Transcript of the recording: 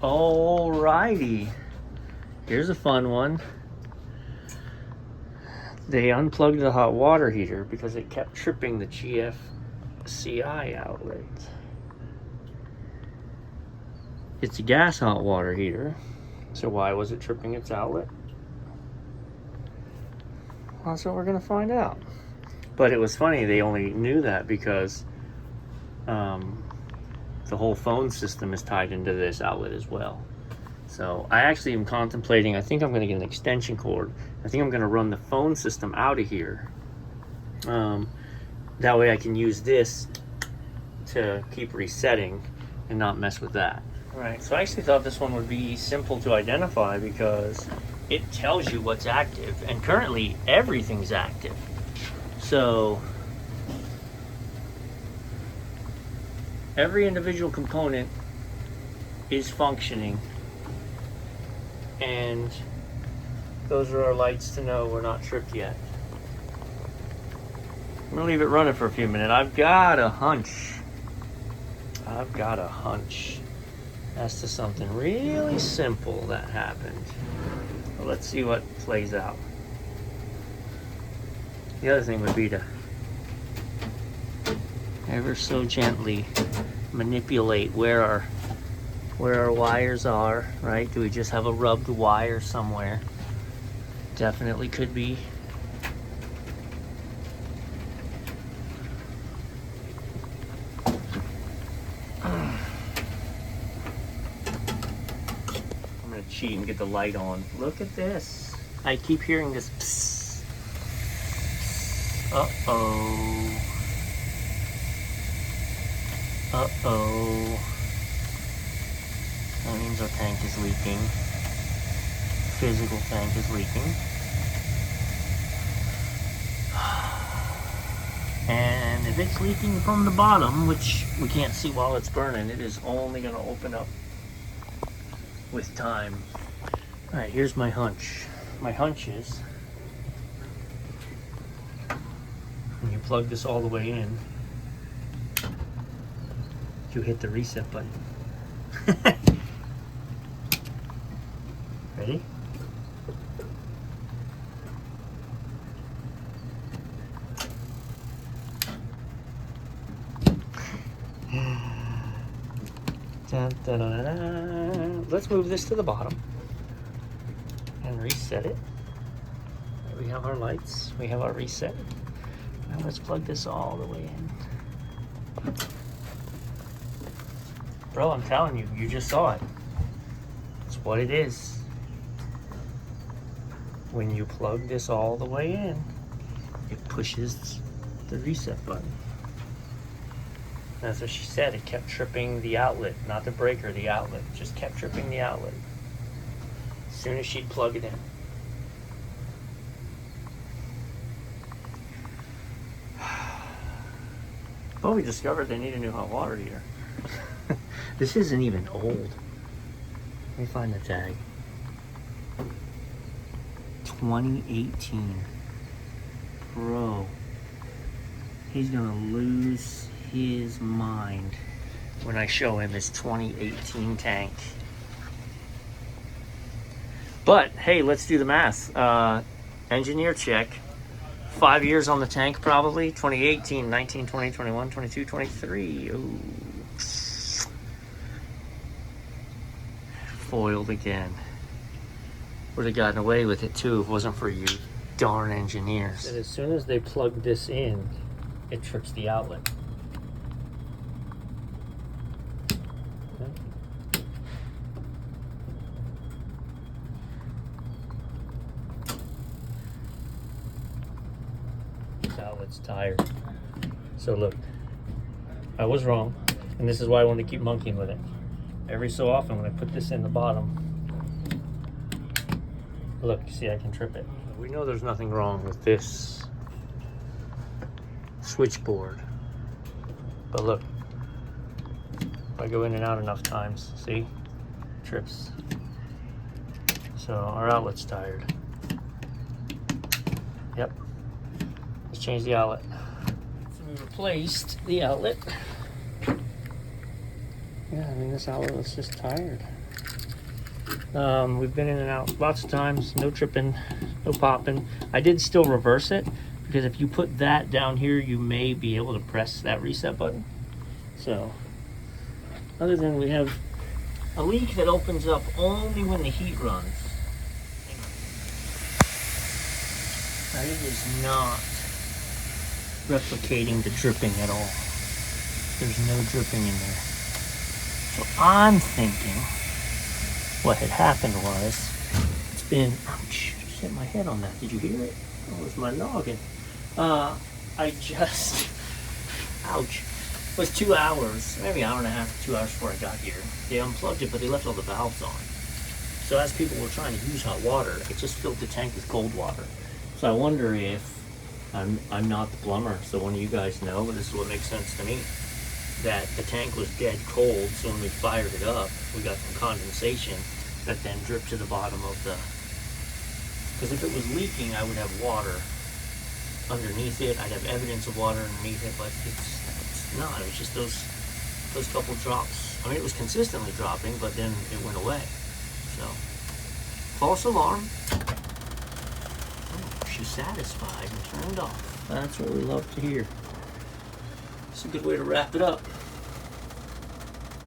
Alrighty, here's a fun one. They unplugged the hot water heater because it kept tripping the GFCI outlet. It's a gas hot water heater, so why was it tripping its outlet? Well, that's what we're gonna find out. But it was funny, they only knew that because the whole phone system is tied into this outlet as well. So I actually am contemplating, I think I'm gonna get an extension cord. I think I'm gonna run the phone system out of here. That way I can use this to keep resetting and not mess with that. All right, so I actually thought this one would be simple to identify because it tells you what's active, and currently everything's active. So every individual component is functioning, and those are our lights to know we're not tripped yet. I'm gonna leave it running for a few minutes. I've got a hunch as to something really simple that happened. Well, let's see what plays out. The other thing would be to ever so gently manipulate where our wires are, right? Do we just have a rubbed wire somewhere? Definitely could be. I'm gonna cheat and get the light on. Look at this. I keep hearing this psst. Uh-oh. Uh-oh. That means our tank is leaking. Physical tank is leaking. And if it's leaking from the bottom, which we can't see while it's burning, it is only going to open up with time. Alright, here's my hunch. My hunch is when you plug this all the way in, you hit the reset button. Ready? Dun, dun, dun, dun. Let's move this to the bottom and reset it. We have our lights, we have our reset. Now let's plug this all the way in. Bro, I'm telling you, you just saw it. It's what it is. When you plug this all the way in, it pushes the reset button. That's what she said, it kept tripping the outlet, not the breaker, the outlet. Just kept tripping the outlet. As soon as she'd plug it in. Well, we discovered they need a new hot water heater. This isn't even old. Let me find the tag. 2018. Bro. He's gonna lose his mind when I show him his 2018 tank. But, hey, let's do the math. Engineer check. 5 years on the tank, probably. 2018, 19, 20, 21, 22, 23. Ooh. Foiled again. Would have gotten away with it too if it wasn't for you darn engineers. And as soon as they plug this in, it trips the outlet. This outlet's tired. So look, I was wrong, and this is why I want to keep monkeying with it. Every so often when I put this in the bottom, look, see, I can trip it. We know there's nothing wrong with this switchboard, but look, if I go in and out enough times, see, trips. So our outlet's tired. Yep, let's change the outlet. So we replaced the outlet. Yeah, I mean, this outlet was just tired. We've been in and out lots of times, no tripping, no popping. I did still reverse it because if you put that down here, you may be able to press that reset button. So, other than we have a leak that opens up only when the heat runs. Now, it is not replicating the dripping at all. There's no dripping in there. So I'm thinking what had happened was, it's been, ouch, just hit my head on that. Did you hear it? Oh, it was my noggin. I just, ouch. It was 2 hours, maybe an hour and a half, 2 hours before I got here. They unplugged it, but they left all the valves on. So as people were trying to use hot water, it just filled the tank with cold water. So I wonder if I'm not the plumber, so one of you guys know, but this is what makes sense to me, that the tank was dead cold, so when we fired it up, we got some condensation that then dripped to the bottom of the, because if it was leaking, I would have water underneath it, I'd have evidence of water underneath it, but it's not, it was just those couple drops. I mean, it was consistently dropping, but then it went away. So, false alarm. Oh, she's satisfied and turned off. That's what we love to hear. It's a good way to wrap it up.